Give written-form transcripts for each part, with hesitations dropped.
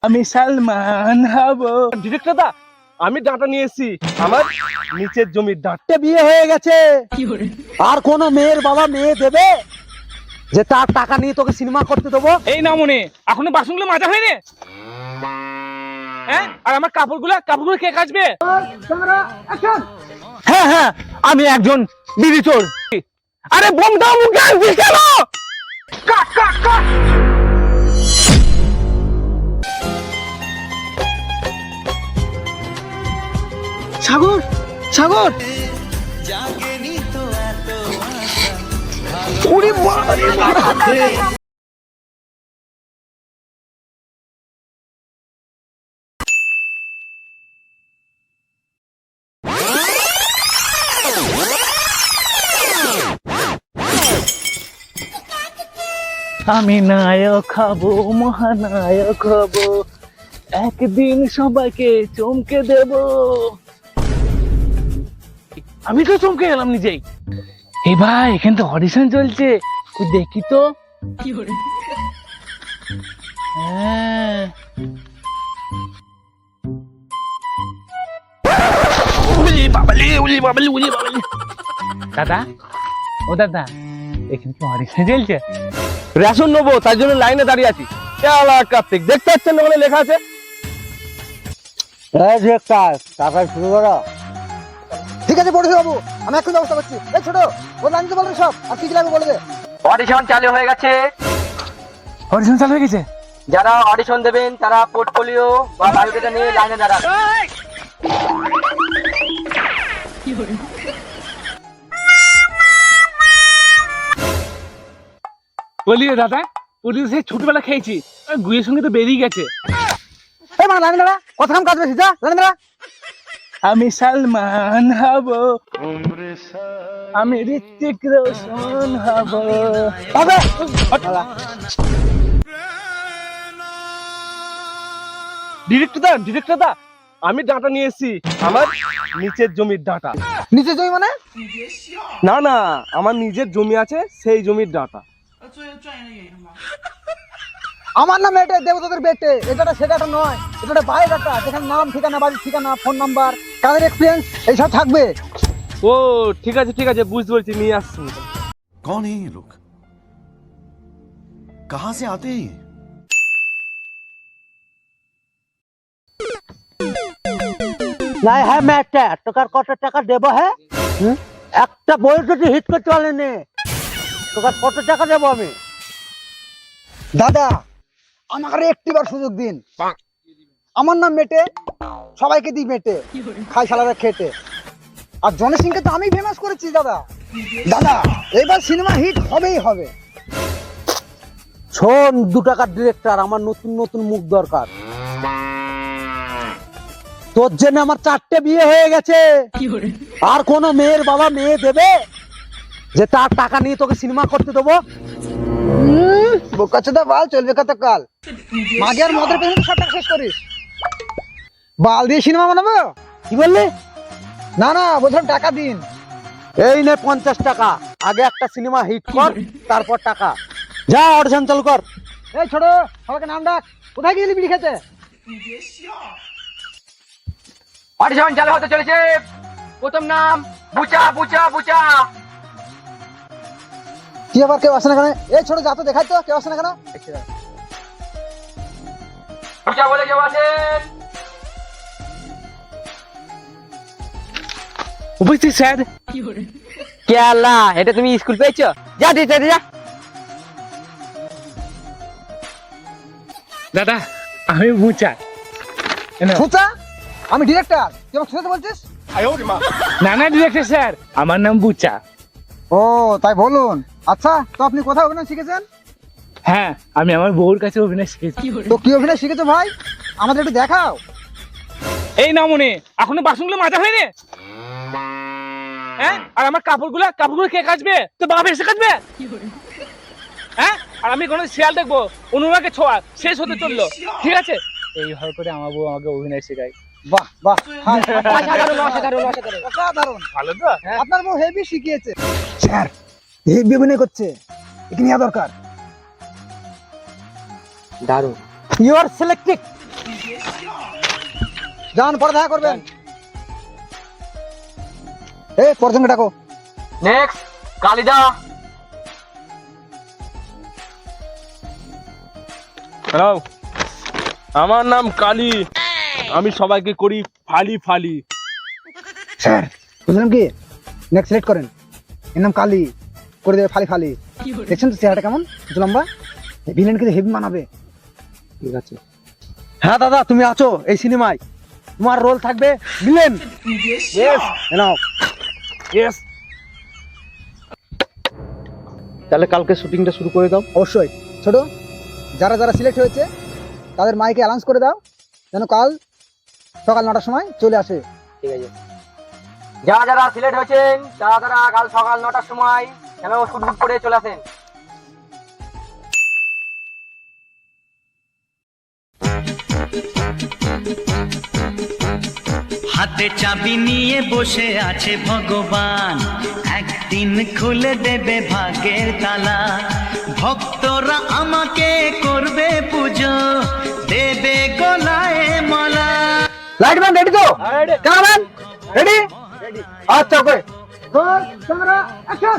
আমি সালমান হব। ডিরেক্টর দা, আমি ডাঁটা নিয়ে এসেছি, আমার নিচের জমির ডাঁটা। বিয়ে হয়ে গেছে, আর কোন মেয়ের বাবা মেয়ে দেবে যে তার টাকা নিয়ে তোকে সিনেমা করতে দেবো? এই না মনে, এখনো বাসনগুলো মাজা হয়নি? হ্যাঁ, আর আমার কাপড়গুলো কে কাচবে? হ্যাঁ হ্যাঁ, আমি একজন বিড়ি চোর। আরে বোমটা মুখে আনছিস কেন? কাট কাট কাট। সাগর, সাগর, ওরে বাবা রে বাবা। আমি নায়ক হব, মহানায়ক হব, একদিন সবাইকে চমকে দেব। আমি তো চমকে গেলাম নিজেই। এই ভাই, এখানে তো অডিশন চলছে, তুই দেখি তো। হ্যাঁ, দাদা, ও দাদা, এখানে কি অডিশন চলছে? রেশন নেবো, তার জন্য লাইনে দাঁড়িয়ে আছি। কার্তিক, দেখতে পাচ্ছেন না, ওখানে লেখা আছে। টাকা শুরু করো। ঠিক আছে পড়েছি বাবু, আমি এখন ব্যবস্থা করছি। এই ছোট, ও লাইনতে বলবে সব, আর কি কি লাগবে বলে দে। অডিশন চালু হয়ে গেছে। অডিশন চালু হয়ে গেছে? যারা অডিশন দেবেন তারা পোর্টফোলিও বা বায়োডাটা নিয়ে লাইনে দাঁড়ান। বলিও দাদা, পুলিশ সেই ছোটবেলা খেয়েছি, গুয়ের সঙ্গে তো বেরিয়ে গেছে। এই মানে লাইনে দাঁড়া, কথা কাম কাজ বেশি, যা লাইনে দাঁড়া। আমি সালমান হব, আমি ঋত্বিক রোশন হব। ডিরেক্টর দা, আমি ডাঁটা নিয়ে এসেছি, আমার নিচের জমির ডাঁটা। নিচে জমি মানে? না না, আমার নিজের জমি আছে, সেই জমির ডাঁটা। আমার নাম এটা দেবতাদের বেটে, এটা সেটা নয়, এটা বায়োডাটা, যেখানে নাম, ঠিকানা, বাড়ির ঠিকানা, ফোন নাম্বার, কাজের এক্সপিরিয়েন্স এইসব থাকবে। ও ঠিক আছে, বুঝতে পারছি, নিয়ে আসছি। कौन है ये लोग? कहां से आते हैं ये? নাই হ্যাঁ ম্যাটটা তোকার কত টাকা দেবো? হ্যাঁ, একটা বই যদি হিট করতে পারেনি, তোকার কত টাকা দেবো আমি? দাদা, আমাকে একটিবার সুযোগ দিন। আমার নাম মেটে, সবাইকে দিই মেটে, খাই সালাদা খেটে। আর জনি সিংকে তো আমি ফেমাস করেছি দাদা। দাদা, এবার সিনেমা হিট হবেই হবে। শোন, 2 টাকার ডিরেক্টর, আমার নতুন নতুন মুখ দরকার। তোর জন্য আমার 4টে বিয়ে হয়ে গেছে, আর কোন মেয়ের বাবা মেয়ে দেবে যে তার টাকা নিয়ে তোকে সিনেমা করতে দেবো? বোকাচোদা বাল, চলবে কত কাল? মাগে আর মদের পেছনে সব টাকা শেষ করিস, বাল দিয়ে সিনেমা বানাবো? কি বললি? না না, বলছিলাম টাকা দিন। এই নে 50 টাকা, আগে একটা সিনেমা হিট কর, তারপর টাকা। যা অডিশন চালু কর। এই ছোট, সবাইকে নাম ডাক। কোথায় গেলি বিড়ি খেতে? অডিশন চালু হতে চলেছে। প্রথম নাম বুচা বুচা বুচা। কি আবার কেউ আসে না কেন? এই ছোট, যা তো দেখাই তো, কেউ আসে না কেন? বুচা বলে কেউ আছেন? উপস্থিত স্যার। কে আল্লাহ, এটা তুমি স্কুল পেয়েছো? যা দিতে যা। দাদা, আমি বুচা। সুচা, আমি ডিরেক্টর, তুই আমাকে শুনতে বলছিস? না না ডিরেক্টর স্যার, আমার নাম বুচা। ও তাই বলুন। আচ্ছা, তো আপনি কোথায় অভিনয় শিখেছেন? হ্যাঁ, আমি আমার বউর কাছে অভিনয় শিখেছি। তো কি অভিনয় শিখেছো ভাই, আমাদের একটু দেখাও। এই না মনে, এখনো বাসনগুলো মাজা হয়নি? হ্যাঁ, আর আমার কাপড়গুলো কে কাচবে? তো বাবা এসে কাচবে? হ্যাঁ, আর আমি কোনো শিয়াল দেখবো, অনুরাগে ছোঁয়া শেষ হতে চললো। ঠিক আছে, এইভাবে করে আমার বউ আমাকে অভিনয় শেখায়। বাহ বাহ, অসাধারণ অসাধারণ অসাধারণ। অসাধারণ। ভালো তো? আপনার বউ হেভি শিখিয়েছে। স্যার, হেভি অভিনয় করছে, একে নেওয়া দরকার। দারুণ। You are selected. যান, পরে দেখা করবেন। এই পরজনকে ডাকো। নেক্সট কালিদা। হ্যালো, আমার নাম কালী, আমি সবাইকে করি ফালি ফালি। স্যার বুঝলাম কি, নেক্সট সিলেক্ট করেন। এর নাম কালী, করে দেবে ফালি ফালি। দেখছেন তো চেহারাটা কেমন, একটু লম্বা, ভিলেন কিন্তু হেভি মানাবে। ঠিক আছে। হ্যাঁ দাদা, তুমি আছো এই সিনেমায়, তোমার রোল থাকবে ভিলেন। ইয়েস, নাও। ইয়েস। তাহলে কালকে শুটিংটা শুরু করে দাও। অবশ্যই। ছোট, যারা যারা সিলেক্ট হয়েছে তাদের মাইকে অ্যানাউন্স করে দাও যেন কাল সকাল 9টার সময় চলে আসে। ঠিক আছে। যারা যারা সিলেক্ট হয়েছেন তারা তারা কাল সকাল 9টার সময় কেন শুট করে চলে আসেন। হাতে চাবি নিয়ে বসে আছে ভগবান, একদিন খুলে দেবে ভাগ্যের তালা। ভক্তরা আমাকে করবে পুজো, দেবে গলায় মালা। লাইটম্যান রেডি তো? Cameraman ready? আচ্ছা ওকে। Camera action.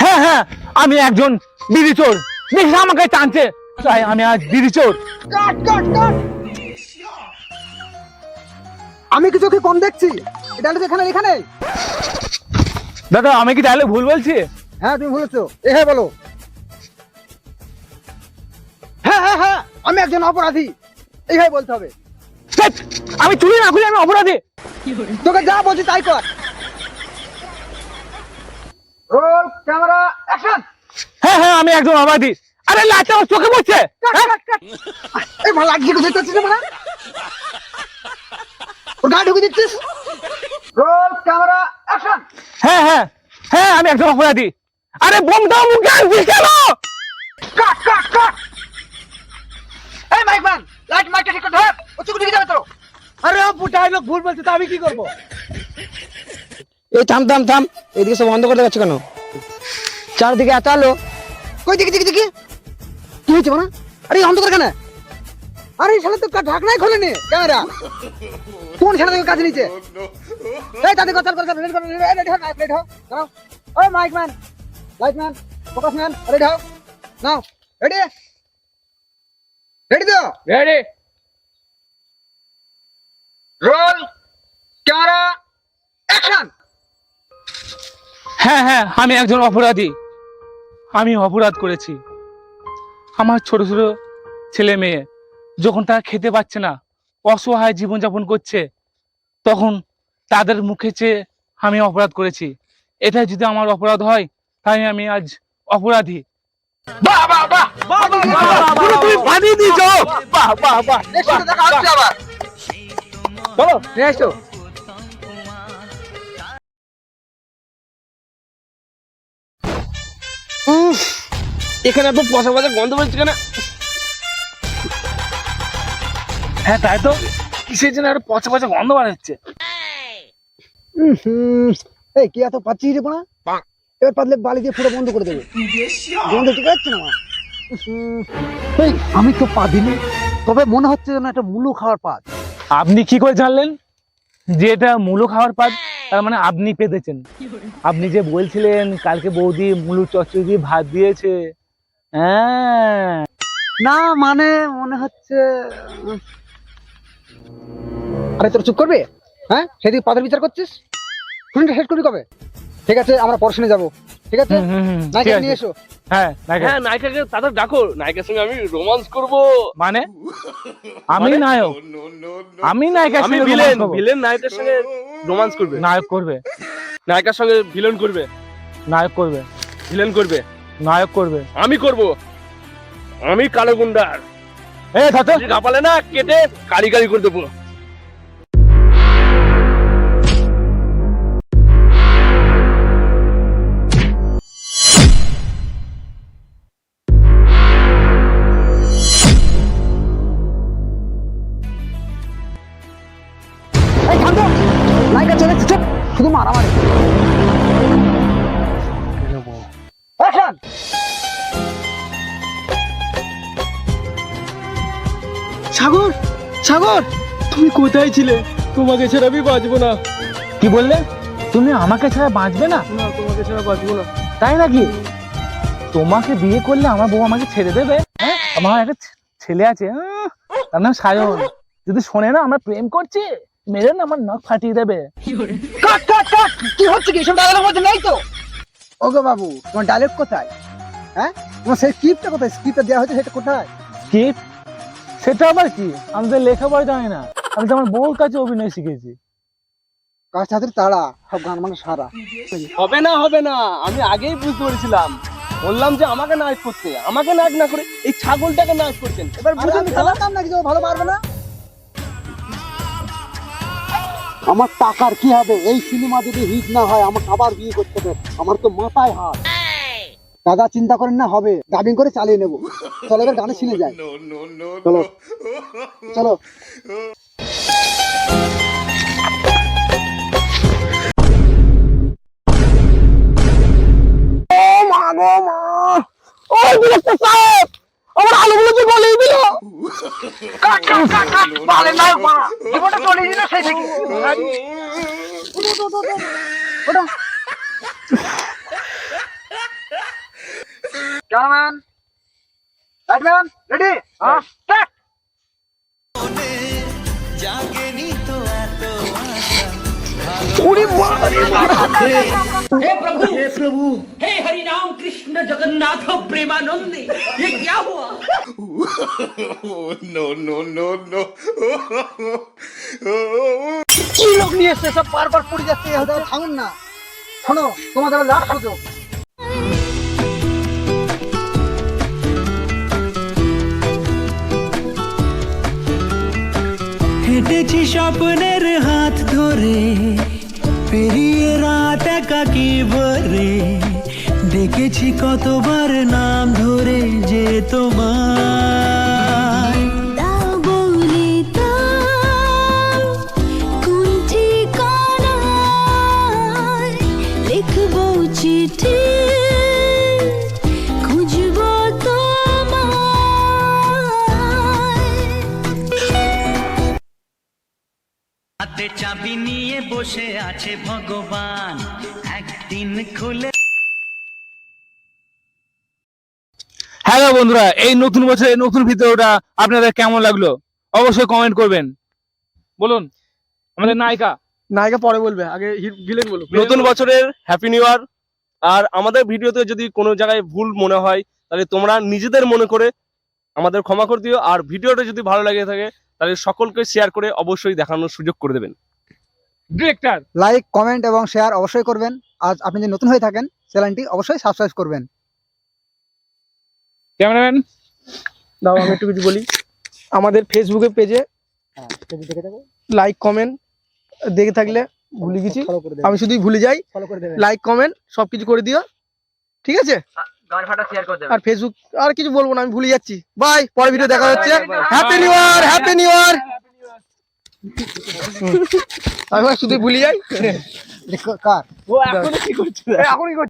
হ্যাঁ হ্যাঁ, আমি একজন বিড়ি চোর, দেখি আমাকে টানছে, তাই আমি আজ বিড়ি চোর। কাট কাট কাট। আমি কি চোখে কম দেখছি? এটা হলো এখানে এখানে। দাদা আমি কি তাহলে ভুল বলছি? হ্যাঁ তুমি বলেছো। হ্যাঁ বলো। হ্যাঁ হ্যাঁ হ্যাঁ, আমি একজন অপরাধী, এইভাবে বলতে হবে। ধ্যাৎ, আমি চুরি না করি আমি অপরাধী। তোকে যা বলছি তাই কর। Roll camera action. হ্যাঁ হ্যাঁ, আমি একজন অপরাধী। আরে লাইটটা আমার চোখে পড়ছে। এই ভালো লাগছে কোথায় যাচ্ছিস না? ওর গায়ে ঢুকে দিচ্ছিস। Roll camera action. হ্যাঁ হ্যাঁ হ্যাঁ, আমি একজন অপরাধী। আরে বোমটা মুখে আনছিস কেন? কাট কাট কাট। এই মাইকম্যান, লাইট মাইকটা ঠিক করতে হবে। ও চুপ দিকে যাবে তো। আরে আপু ডায়লগ ভুল বলছে, তো আমি কি করব? এই থাম থাম থাম, এদিকে সব বন্ধ করতে পারছো কেন? চারদিকে এত আলো, কই দিকে দিকে দিকে কি হয়েছে না? আরে অন্ধকার কেন? আরে শালা তো ঢাকনাই খোলেনি ক্যামেরা। কোন শালা থেকে কাজ নিচে? এই তাদের কথা কথা রেডি করো, রেডি হও, রেডি হও, দাঁড়াও। ওই মাইকম্যান, লাইটম্যান, ফোকাসম্যান, রেডি হও নাও। রেডি রেডি তো? রেডি। Roll camera action. হ্যাঁ হ্যাঁ, আমি একজন অপরাধী, আমি অপরাধ করেছি। আমার ছোট ছোট ছেলে মেয়ে যখন তারা খেতে পাচ্ছে না, অসহায় জীবনযাপন করছে, তখন তাদের মুখে চেয়ে আমি অপরাধ করেছি। এটা যদি আমার অপরাধ হয়, তাই আমি আজ অপরাধী। বাহ বাহ বাহ বাহ বাহ, তুমি বানিয়ে দিয়েছো। বাহ বাহ বাহ। নেক্সট দেখা হচ্ছে আবার। চলো নিয়ে আসো। এখানে এত পচা পচা গন্ধ বেরোচ্ছে কেন? হ্যাঁ তাই তো, কিসের জন্য একটা পচা পচা গন্ধ বার হচ্ছে? এই কি এত পাচ্ছি রে পোনা? এবার পাতলে বালি দিয়ে পুরো বন্ধ করে দেবো। গন্ধ ঠিক আছে না? এই আমি তো পা দিনি, তবে মনে হচ্ছে যেন একটা মুলু খাওয়ার পাত। আপনি কি করে জানলেন যে এটা মূলো খাওয়ার পাত? তার মানে আপনি পেতেছেন। আপনি যে বলছিলেন কালকে বৌদি মুলু চচ্চড়ি দিয়ে ভাত দিয়েছে। হ্যাঁ না মানে মনে হচ্ছে। আরে তোর চুপ করবে? হ্যাঁ সেদিকে পাতের বিচার করছিস? শুনতে শেষ করবি কবে? ঠিক আছে আমরা পড়াশোনায় যাবো। ঠিক আছে নাইকা নিয়ে এসো। হ্যাঁ নায়িকাকে তাদের ডাকো, নায়িকার সঙ্গে আমি রোমান্স করব। মানে আমি নায়ক? আমি নায়িকার সঙ্গে ভিলেন, ভিলেন নায়কের সঙ্গে রোমান্স করবে। নায়ক করবে, নায়িকার সঙ্গে ভিলেন করবে। নায়ক করবে, ভিলেন করবে, নায়ক করবে। আমি করব, আমি কালো গুন্ডার। এই থাতো গাপালে না কেটে কারি কারি করে দেবো। এই থাম তো, নায়িকা চলে এসেছে, শুধু মারামারি। অ্যাকশন। সাগর সাগর, তুমি কোথায় ছিলে? তোমাকে ছাড়া আমি বাঁচবো না। কি বললে? তুমি আমাকে ছাড়া বাঁচবে না? না, তোমাকে ছাড়া বাঁচবো না। তাই নাকি? তোমাকে বিয়ে করলে আমার বউ আমাকে ছেড়ে দেবে? হ্যাঁ, আমার একটা ছেলে আছে, তার নাম সায়ন। যদি শোনে না আমরা প্রেম করছি, মেরে না আমার নখ ফাটিয়ে দেবে। কাট কাট কাট, কি হচ্ছে কি? সব দাদার মধ্যে নেই তো? ওগো বাবু, তোমার ডায়লগ কোথায়? হ্যাঁ, তোমার সেই স্ক্রিপ্টটা কোথায়? স্ক্রিপ্টটা দেওয়া হয়েছে সেটা কোথায়? স্কিপ? সেটা আবার কি? আমি তো লেখাপড়া জানি না, আমি তো আমার বউর কাছে অভিনয় শিখেছি। কাজ হাতের তাড়া, সব গান মানে সারা। হবে না, আমি আগেই বুঝতে পেরেছিলাম। বললাম যে আমাকে নায়ক করতে, আমাকে নায়ক না করে এই ছাগলটাকে নায়ক করছেন। এবার বুঝুন খেলাতাম নাকি যে ও ভালো পারবে না? আমার টাকার কি হবে? এই সিনেমা যদি হিট না হয় আমাকে আবার বিয়ে করতে হবে। আমার তো মাথায় হাত। দাদা চিন্তা করেন না, হবে, ডাবিং করে চালিয়ে নেবো। চলো এবার গানে শুনে যাই। চলো চলো। কাট কাট কাট কাট, বালে নায়ক মা, জীবনটা চলে দিল সেই থেকে। Cameraman, lightman, ready? হ্যাঁ, স্টার্ট। জাগেনি তো এত हे हरि राम कृष्ण जगन्नाथ प्रेमानंद ये क्या हुआ? কি লোক নিয়ে এসছে সব বারবার পড়ে যাচ্ছে। থামুন না, শোনো তোমাদের লাস্ট সুযোগ। হেঁটেছি স্বপ্নের হাত ধরে, পেরিয়ে রাত একাকি ভরে, ডেকেছি কতবার নাম ধরে যে তোমার। চিঠি খুঁজবো হাতে চাবি নিয়ে বসে আছে ভগবান, একদিন খুলে। হ্যালো বন্ধুরা, এই নতুন বছরের নতুন ভিডিওটা আপনাদের কেমন লাগলো অবশ্যই কমেন্ট করবেন। বলুন আমাদের নায়িকা। নায়িকা পরে বলবে, আগে ভিলেন বলো। নতুন বছরের হ্যাপি নিউ ইয়ার। আর আমাদের ভিডিওতে যদি কোনো জায়গায় ভুল মনে হয় তাহলে তোমরা নিজেদের মনে করে আমাদের ক্ষমা করে দিও। আর ভিডিওটা যদি ভালো লাগে থাকে তাহলে সকলকে শেয়ার করে অবশ্যই দেখানোর সুযোগ করে দেবেন। ডিরেক্টর, লাইক, কমেন্ট এবং শেয়ার অবশ্যই করবেন। আর আপনি যদি নতুন হয়ে থাকেন চ্যানেলটি অবশ্যই সাবস্ক্রাইব করবেন। ক্যামেরাম্যান দাও আমি একটু কিছু বলি। আমাদের ফেসবুকে পেজে লাইক কমেন্ট দেখে থাকলে ভুলে গেছি, আমি শুধুই ভুলে যাই। লাইক কমেন্ট সবকিছু করে দিও, ঠিক আছে? গান ফাটা শেয়ার করে দেবেন। আর ফেসবুক আর কিছু বলবো না, আমি ভুলে যাচ্ছি। বাই, পরের ভিডিও দেখা হচ্ছে। Happy new year, happy new year. আমি শুধু ভুলে যাই। কার ও এখন কি করছে? এখন কি করছে?